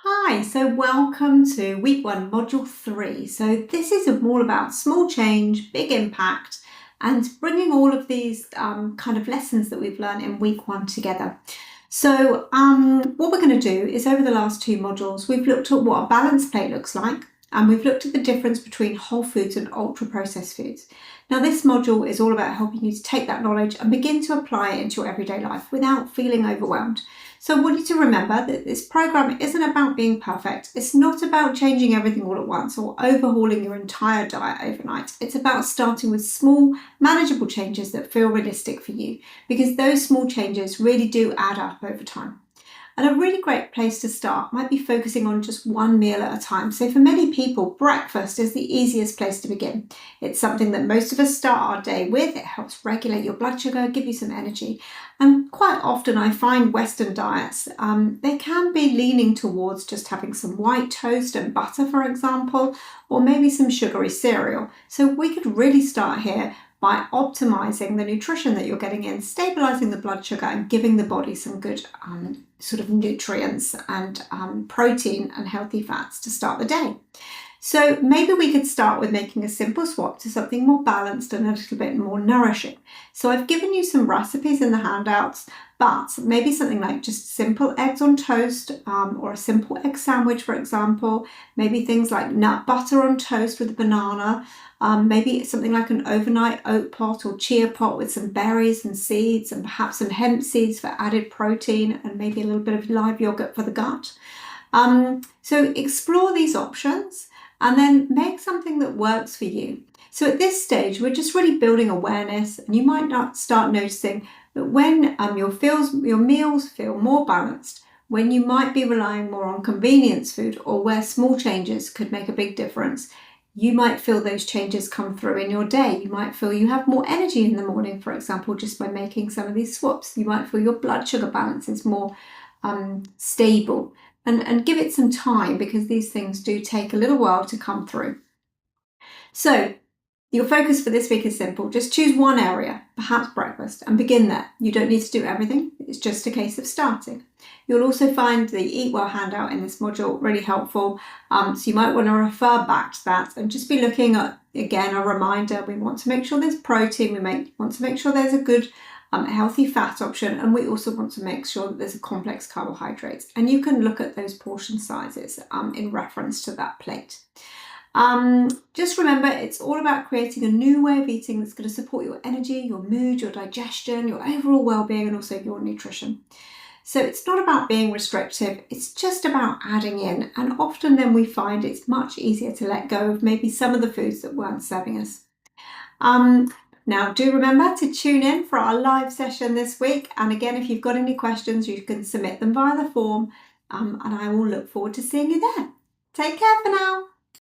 Hi, so welcome to week one, module 3. So this is all about small change, big impact, and bringing all of these kind of lessons that we've learned in week 1 together. So what we're going to do is over the last 2 modules, we've looked at what a balanced plate looks like, and we've looked at the difference between whole foods and ultra-processed foods. Now this module is all about helping you to take that knowledge and begin to apply it into your everyday life without feeling overwhelmed. So I want you to remember that this program isn't about being perfect. It's not about changing everything all at once or overhauling your entire diet overnight. It's about starting with small, manageable changes that feel realistic for you, because those small changes really do add up over time. And a really great place to start might be focusing on just one meal at a time. So for many people, breakfast is the easiest place to begin. It's something that most of us start our day with. It helps regulate your blood sugar, give you some energy. And quite often I find Western diets, they can be leaning towards just having some white toast and butter, for example, or maybe some sugary cereal. So we could really start here by optimizing the nutrition that you're getting in, stabilizing the blood sugar and giving the body some good sort of nutrients and protein and healthy fats to start the day. So maybe we could start with making a simple swap to something more balanced and a little bit more nourishing. So I've given you some recipes in the handouts, but maybe something like just simple eggs on toast or a simple egg sandwich, for example. Maybe things like nut butter on toast with a banana. Maybe something like an overnight oat pot or chia pot with some berries and seeds and perhaps some hemp seeds for added protein and maybe a little bit of live yogurt for the gut. So explore these options and then make something that works for you. So at this stage, we're just really building awareness, and you might not start noticing that when your meals feel more balanced, when you might be relying more on convenience food or where small changes could make a big difference, you might feel those changes come through in your day. You might feel you have more energy in the morning, for example, just by making some of these swaps. You might feel your blood sugar balance is more stable. And give it some time, because these things do take a little while to come through. So your focus for this week is simple. Just choose one area, perhaps breakfast, and begin there. You don't need to do everything. It's just a case of starting. You'll also find the Eat Well handout in this module really helpful. So you might want to refer back to that and just be looking at, again, a reminder. We want to make sure there's protein. We want to make sure there's a good healthy fat option, and we also want to make sure that there's a complex carbohydrates, and you can look at those portion sizes in reference to that plate. Just remember, it's all about creating a new way of eating that's going to support your energy, your mood, your digestion, your overall well-being, and also your nutrition. So it's not about being restrictive, it's just about adding in, and often then we find it's much easier to let go of maybe some of the foods that weren't serving us. Now, do remember to tune in for our live session this week. And again, if you've got any questions, you can submit them via the form, and I will look forward to seeing you there. Take care for now.